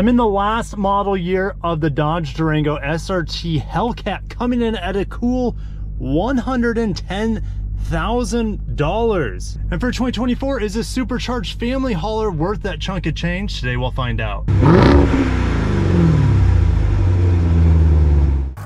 I'm in the last model year of the Dodge Durango SRT Hellcat, coming in at a cool $110,000. And for 2024, is this supercharged family hauler worth that chunk of change? Today we'll find out.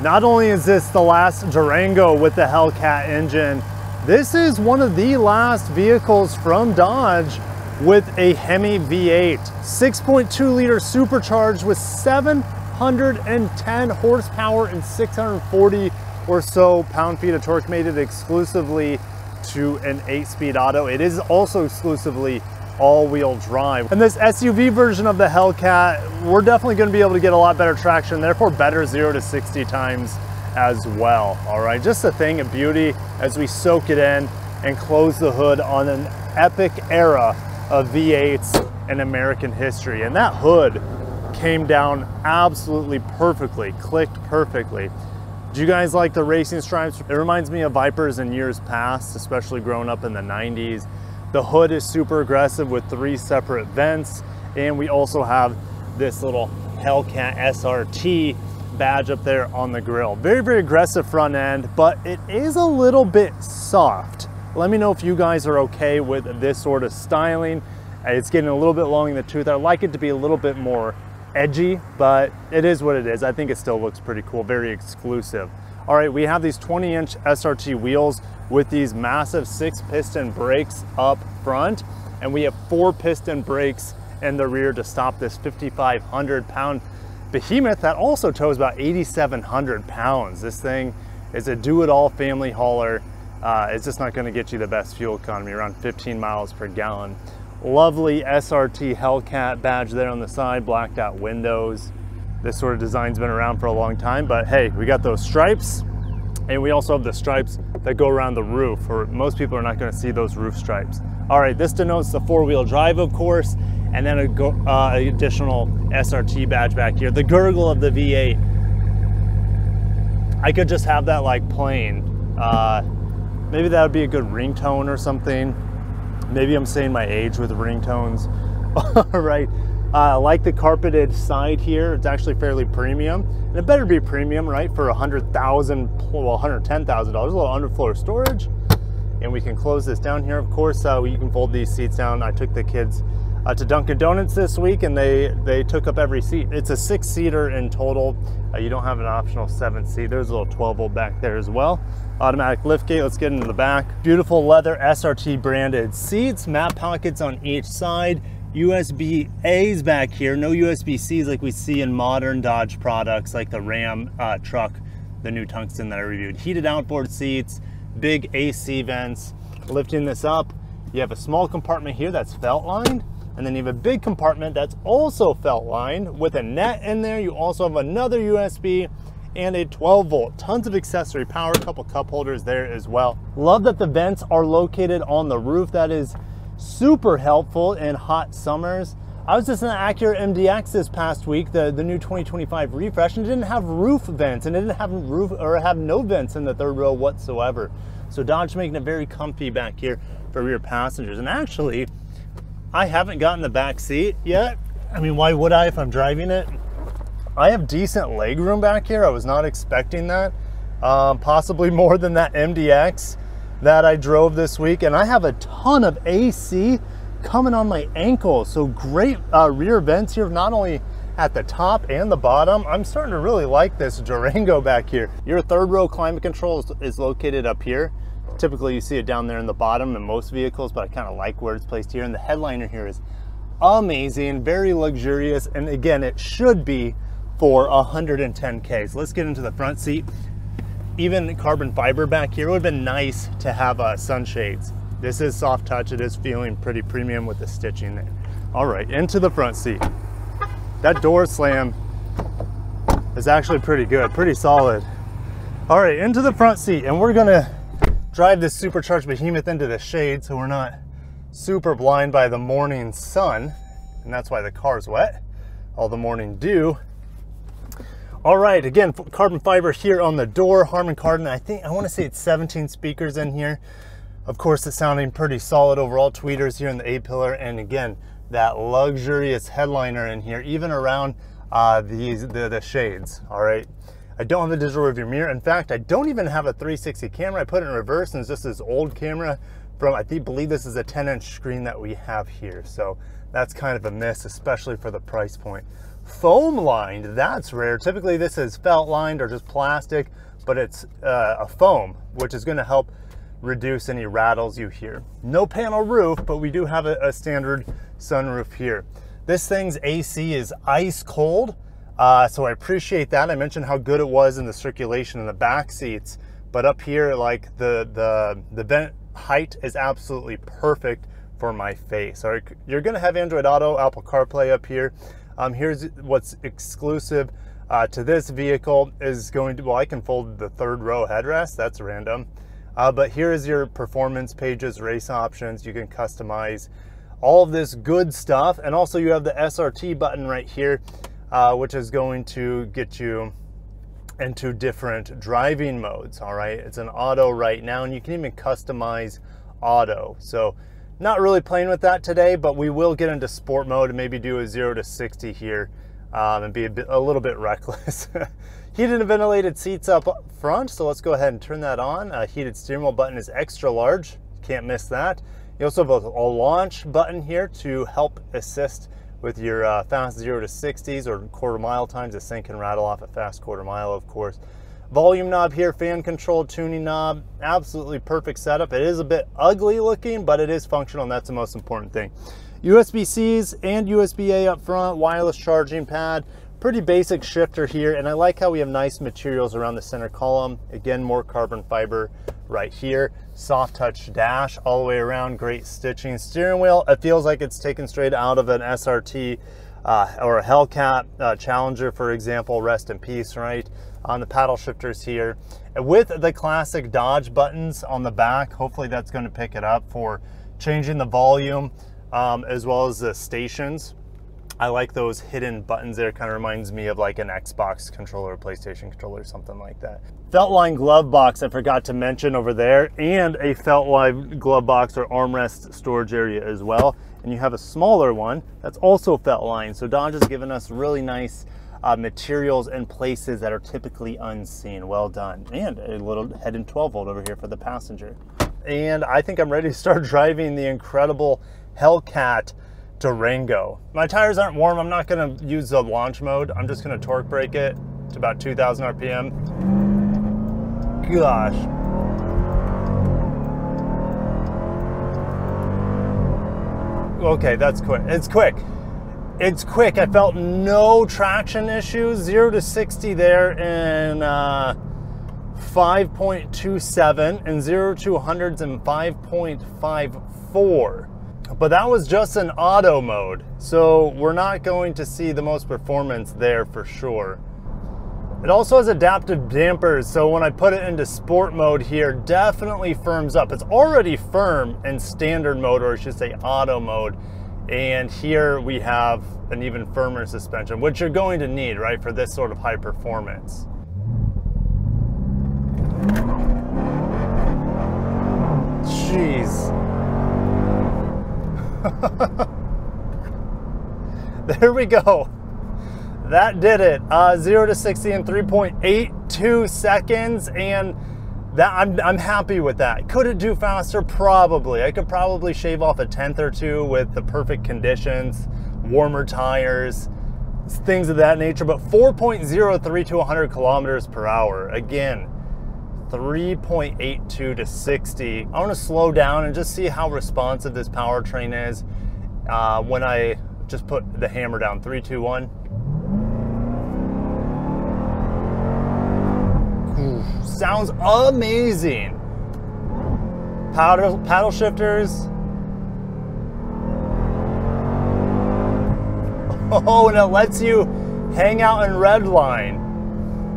Not only is this the last Durango with the Hellcat engine, this is one of the last vehicles from Dodge with a HEMI V-8. 6.2 liter supercharged with 710 horsepower and 640 or so pound-feet of torque, made it exclusively to an 8-speed auto. It is also exclusively all-wheel drive. And this SUV version of the Hellcat, we're definitely going to be able to get a lot better traction, therefore better 0 to 60 times as well. All right, just a thing of beauty as we soak it in and close the hood on an epic era of V8s in American history. And that hood came down absolutely perfectly, clicked perfectly. Do you guys like the racing stripes? It reminds me of Vipers in years past, especially growing up in the 90s. The hood is super aggressive with 3 separate vents, and we also have this little Hellcat SRT badge up there on the grill. Very, very aggressive front end, but it is a little bit soft. Let me know if you guys are okay with this sort of styling. It's getting a little bit long in the tooth. I like it to be a little bit more edgy, but it is what it is. I think it still looks pretty cool, very exclusive. All right, we have these 20-inch SRT wheels with these massive 6-piston brakes up front, and we have 4-piston brakes in the rear to stop this 5,500-pound behemoth that also tows about 8,700 pounds. This thing is a do-it-all family hauler. It's just not going to get you the best fuel economy, around 15 miles per gallon. Lovely SRT Hellcat badge there on the side, blacked out windows. This sort of design's been around for a long time, but hey, we got those stripes, and we also have the stripes that go around the roof, or most people are not going to see those roof stripes. All right, this denotes the 4-wheel drive, of course, and then an additional SRT badge back here. The gurgle of the V8. I could just have that like playing. Maybe that would be a good ringtone or something. Maybe I'm saying my age with ringtones. All right, I like the carpeted side here. It's actually fairly premium, and it better be premium, right? For $100,000, well, $110,000, a little underfloor storage. And we can close this down here, of course. You can fold these seats down. I took the kids to Dunkin' Donuts this week, and they took up every seat. It's a 6-seater in total. You don't have an optional 7-seat. There's a little 12-volt back there as well. Automatic lift gate. Let's get into the back. Beautiful leather SRT branded seats, map pockets on each side, USB-A's back here, no USB-C's like we see in modern Dodge products like the Ram truck, the new Tungsten that I reviewed. Heated outboard seats, big AC vents. Lifting this up, you have a small compartment here that's felt lined, and then you have a big compartment that's also felt lined with a net in there. You also have another USB and a 12-volt. Tons of accessory power, a couple cup holders there as well. Love that the vents are located on the roof. That is super helpful in hot summers. I was just in the Acura MDX this past week, the new 2025 refresh, and it didn't have roof vents, and it didn't have have no vents in the third row whatsoever. So Dodge making it very comfy back here for rear passengers. And actually, I haven't gotten the back seat yet. I mean, why would I if I'm driving it? I have decent leg room back here. I was not expecting that. Possibly more than that MDX that I drove this week. And I have a ton of AC coming on my ankles. So great rear vents here, not only at the top and the bottom. I'm starting to really like this Durango back here. Your third row climate control is located up here. Typically you see it down there in the bottom in most vehicles, but I kind of like where it's placed here. And the headliner here is amazing, very luxurious. And again, it should be for 110K. So let's get into the front seat. Even carbon fiber back here. It would have been nice to have sunshades. This is soft touch. It is feeling pretty premium with the stitching there. All right, into the front seat. That door slam is actually pretty good, pretty solid. All right, into the front seat, and we're gonna drive this supercharged behemoth into the shade so we're not super blind by the morning sun, and that's why the car's wet, all the morning dew. All right, again, carbon fiber here on the door, Harman Kardon. I want to say it's 17 speakers in here. Of course, it's sounding pretty solid overall. Tweeters here in the A-pillar, and again, that luxurious headliner in here, even around the shades. All right, I don't have a digital rearview mirror. In fact, I don't even have a 360 camera. I put it in reverse, and it's just this old camera from, I believe this is a 10-inch screen that we have here. So that's kind of a miss, especially for the price point. Foam lined, that's rare. Typically this is felt lined or just plastic, but it's a foam, which is going to help reduce any rattles you hear. No panel roof, but we do have a standard sunroof here. This thing's AC is ice cold, so I appreciate that. I mentioned how good it was in the circulation in the back seats, but up here, like the vent height is absolutely perfect for my face. All right, you're going to have Android Auto, Apple CarPlay up here. Here's what's exclusive to this vehicle is going to, well, I can fold the third row headrest. That's random. But here is your performance pages, race options. You can customize all of this good stuff. And also you have the SRT button right here, which is going to get you into different driving modes. All right, it's an auto right now, and you can even customize auto. So not really playing with that today, but we will get into sport mode and maybe do a 0 to 60 here and be a little bit reckless. Heated and ventilated seats up front, so let's go ahead and turn that on. Heated steering wheel button is extra large, can't miss that. You also have a launch button here to help assist with your fast 0 to 60s or quarter-mile times. This thing can rattle off a fast quarter-mile, of course. Volume knob here, fan control, tuning knob, absolutely perfect setup. It is a bit ugly looking, but it is functional, and that's the most important thing. USB-Cs and USB-A up front, wireless charging pad, pretty basic shifter here, and I like how we have nice materials around the center column. Again, more carbon fiber right here. Soft touch dash all the way around, great stitching. Steering wheel, it feels like it's taken straight out of an SRT or a Hellcat Challenger, for example. Rest in peace, right? On the paddle shifters here. With the classic Dodge buttons on the back, hopefully that's going to pick it up for changing the volume as well as the stations. I like those hidden buttons there. Kind of reminds me of like an Xbox controller or PlayStation controller or something like that. Felt-lined glove box I forgot to mention over there, and a felt-lined glove box or armrest storage area as well. And you have a smaller one that's also felt-lined. So Dodge has given us really nice materials and places that are typically unseen. Well done. And a little head and 12 volt over here for the passenger. And I think I'm ready to start driving the incredible Hellcat Durango. My tires aren't warm. I'm not going to use the launch mode. I'm just going to torque brake it to about 2,000 RPM. Gosh. Okay, that's quick. It's quick. It's quick. I felt no traction issues. 0 to 60 there in 5.27 and 0 to 100s in 5.54. But that was just an auto mode, so we're not going to see the most performance there for sure. It also has adaptive dampers, so when I put it into sport mode here, definitely firms up. It's already firm in standard mode, or I should say auto mode. And here we have an even firmer suspension, which you're going to need, right, for this sort of high performance. Jeez. There we go. That did it. 0 to 60 in 3.82 seconds, and that I'm happy with that. Could it do faster? Probably. I could probably shave off a tenth or two with the perfect conditions, warmer tires, things of that nature, but 4.03 to 100 kilometers per hour. Again, 3.82 to 60. I want to slow down and just see how responsive this powertrain is when I just put the hammer down. 3, 2, 1. Sounds amazing. Paddle shifters. Oh, and it lets you hang out in red line.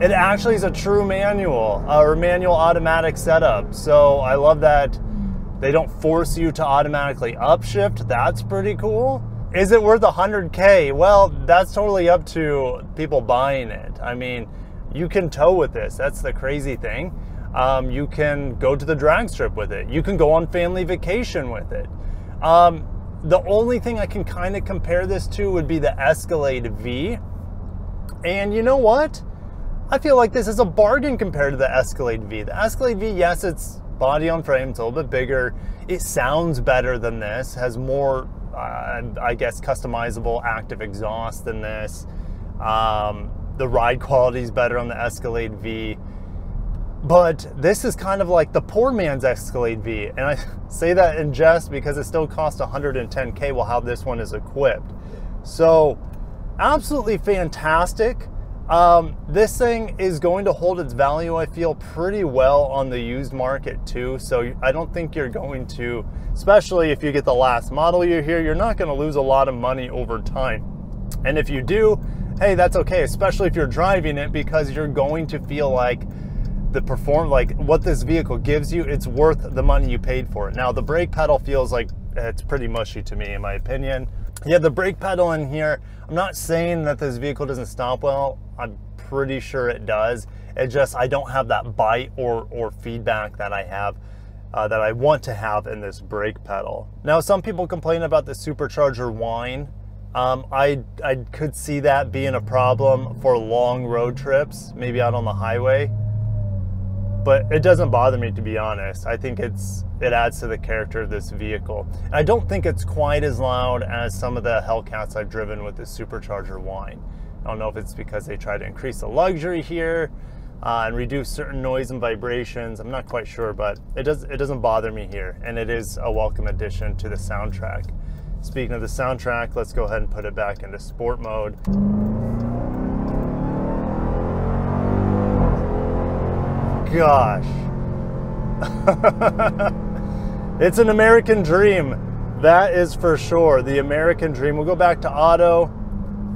It actually is a true manual or manual automatic setup. So I love that they don't force you to automatically upshift. That's pretty cool. Is it worth 100K? Well, that's totally up to people buying it. I mean, you can tow with this. That's the crazy thing. You can go to the drag strip with it. You can go on family vacation with it. The only thing I can kind of compare this to would be the Escalade V. And you know what? I feel like this is a bargain compared to the Escalade V. The Escalade V, yes, it's body on frame, it's a little bit bigger. It sounds better than this, has more, I guess, customizable active exhaust than this. The ride quality is better on the Escalade V. But this is kind of like the poor man's Escalade V. And I say that in jest because it still costs $110K while how this one is equipped. So absolutely fantastic. This thing is going to hold its value, I feel, pretty well on the used market too. So I don't think you're going to, especially if you get the last model year here, you're not going to lose a lot of money over time. And if you do, hey, that's okay, especially if you're driving it, because you're going to feel like what this vehicle gives you, it's worth the money you paid for it. Now, the brake pedal feels like it's pretty mushy to me, in my opinion. Yeah, the brake pedal in here, I'm not saying that this vehicle doesn't stop well. I'm pretty sure it does. It just, I don't have that bite or feedback that I have, that I want to have in this brake pedal. Now, some people complain about the supercharger whine. I could see that being a problem for long road trips, maybe out on the highway. But it doesn't bother me, to be honest. I think it adds to the character of this vehicle. And I don't think it's quite as loud as some of the Hellcats I've driven with the supercharger whine. I don't know if it's because they try to increase the luxury here and reduce certain noise and vibrations. I'm not quite sure, but it doesn't bother me here. And it is a welcome addition to the soundtrack. Speaking of the soundtrack, let's go ahead and put it back into sport mode. Gosh. It's an American dream. That is for sure. The American dream. We'll go back to auto.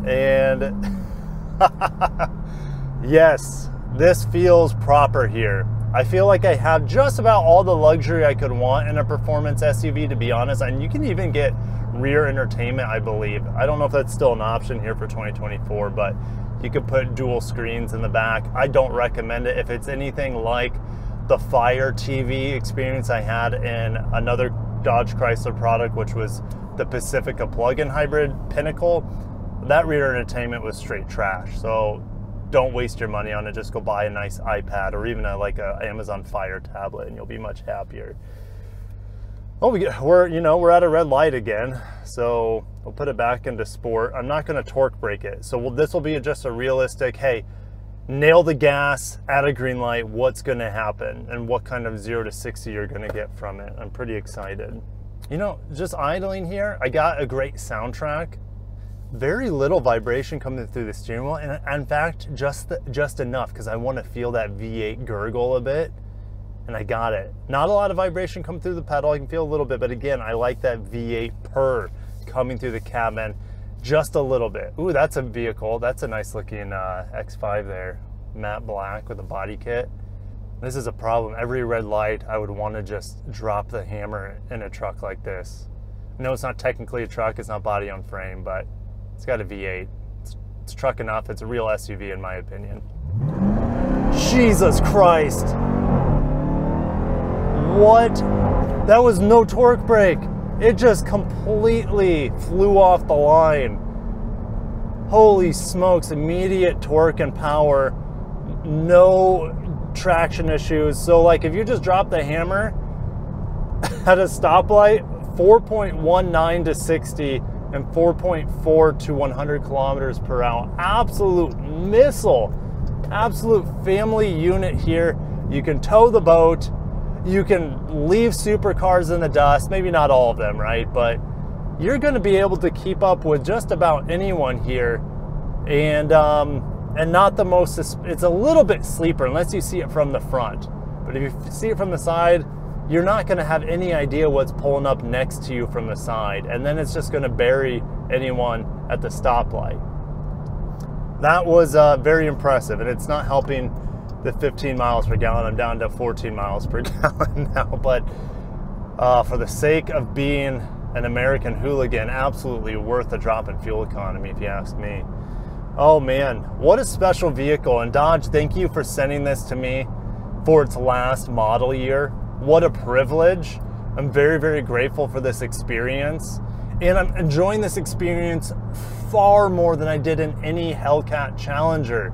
And yes, this feels proper here. I feel like I have just about all the luxury I could want in a performance SUV, to be honest. And you can even get rear entertainment, I believe. I don't know if that's still an option here for 2024, but you could put dual screens in the back. I don't recommend it. If it's anything like the Fire TV experience I had in another Dodge Chrysler product, which was the Pacifica plug-in hybrid Pinnacle, that rear entertainment was straight trash. So don't waste your money on it. Just go buy a nice iPad or even like a Amazon Fire tablet, and you'll be much happier. Oh, we're at a red light again, so we'll put it back into sport. I'm not going to torque brake it, so this will be just a realistic, hey, nail the gas at a green light, what's going to happen, and what kind of 0 to 60 you're going to get from it. I'm pretty excited. You know, just idling here, I got a great soundtrack. Very little vibration coming through the steering wheel, and in fact, just enough, because I want to feel that V8 gurgle a bit. And I got it. Not a lot of vibration coming through the pedal. I can feel a little bit, but again, I like that V8 purr coming through the cabin just a little bit. Ooh, that's a vehicle. That's a nice looking X5 there. Matte black with a body kit. This is a problem. Every red light, I would want to just drop the hammer in a truck like this. No, it's not technically a truck. It's not body on frame, but it's got a V8. It's truck enough. It's a real SUV in my opinion. Jesus Christ. What? That was no torque brake. It just completely flew off the line. Holy smokes, immediate torque and power. No traction issues. So like if you just drop the hammer at a stoplight, 4.19 to 60 and 4.4 to 100 kilometers per hour. Absolute missile. Absolute family unit here. You can tow the boat. You can leave supercars in the dust, maybe not all of them, right? But you're going to be able to keep up with just about anyone here, and not the most. It's a little bit sleeper unless you see it from the front. But if you see it from the side, you're not going to have any idea what's pulling up next to you from the side, and then it's just going to bury anyone at the stoplight. That was very impressive, and it's not helping the 15 miles per gallon. I'm down to 14 miles per gallon now, but for the sake of being an American hooligan, absolutely worth a drop in fuel economy, if you ask me. Oh man, what a special vehicle. And Dodge, thank you for sending this to me for its last model year. What a privilege. I'm very, very grateful for this experience. And I'm enjoying this experience far more than I did in any Hellcat Challenger.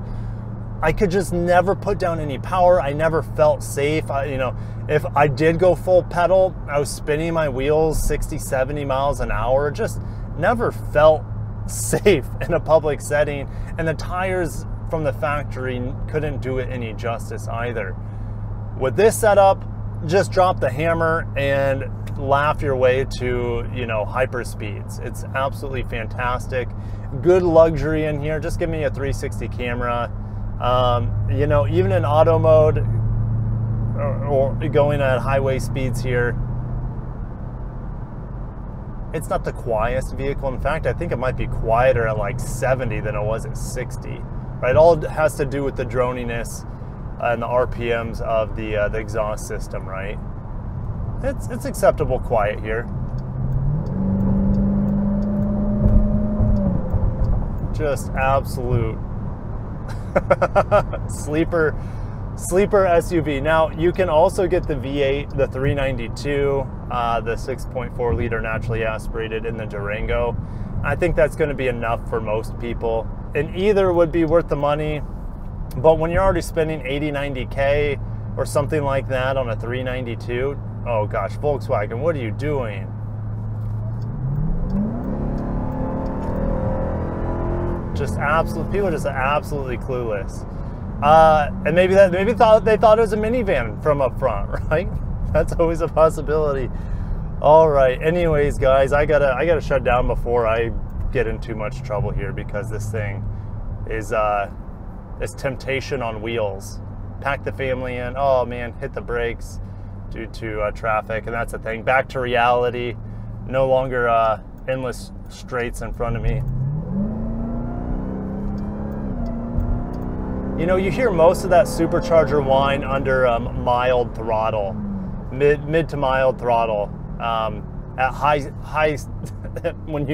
I could just never put down any power. I never felt safe. You know, if I did go full pedal, I was spinning my wheels 60, 70 miles an hour. Just never felt safe in a public setting. And the tires from the factory couldn't do it any justice either. With this setup, just drop the hammer and laugh your way to, you know, hyper speeds. It's absolutely fantastic. Good luxury in here. Just give me a 360 camera. You know, even in auto mode or going at highway speeds here, it's not the quietest vehicle. In fact, I think it might be quieter at like 70 than it was at 60. Right? All has to do with the droniness and the RPMs of the exhaust system, right? It's acceptable quiet here. Just absolute sleeper SUV. Now you can also get the V8, the 392, the 6.4 liter naturally aspirated in the Durango. I think that's going to be enough for most people, and either would be worth the money. But when you're already spending 80, 90K or something like that on a 392, oh gosh, Volkswagen, what are you doing? Just absolute, people are just absolutely clueless. And maybe they thought it was a minivan from up front, right? That's always a possibility. All right, anyways, guys, I gotta shut down before I get in too much trouble here, because this thing is temptation on wheels. Pack the family in, oh man, hit the brakes due to traffic, and that's the thing. Back to reality, no longer endless straights in front of me. You know, you hear most of that supercharger whine under mild throttle, mid to mild throttle. At high when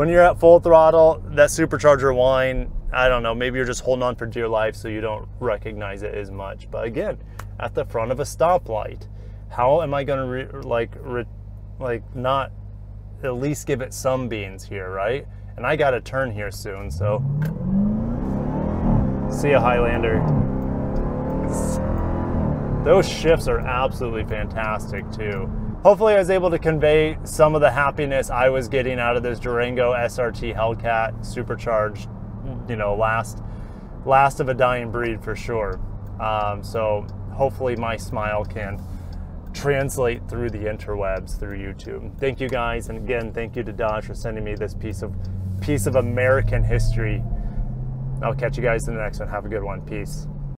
you're at full throttle, that supercharger whine, I don't know, maybe you're just holding on for dear life so you don't recognize it as much. But again, at the front of a stoplight, how am I going to not at least give it some beans here, right? And I got to turn here soon, so see ya, Highlander. Those shifts are absolutely fantastic too. Hopefully I was able to convey some of the happiness I was getting out of this Durango SRT Hellcat supercharged, you know, last of a dying breed for sure. So hopefully my smile can translate through the interwebs, through YouTube. Thank you guys, and again, thank you to Dodge for sending me this piece of American history. I'll catch you guys in the next one. Have a good one. Peace.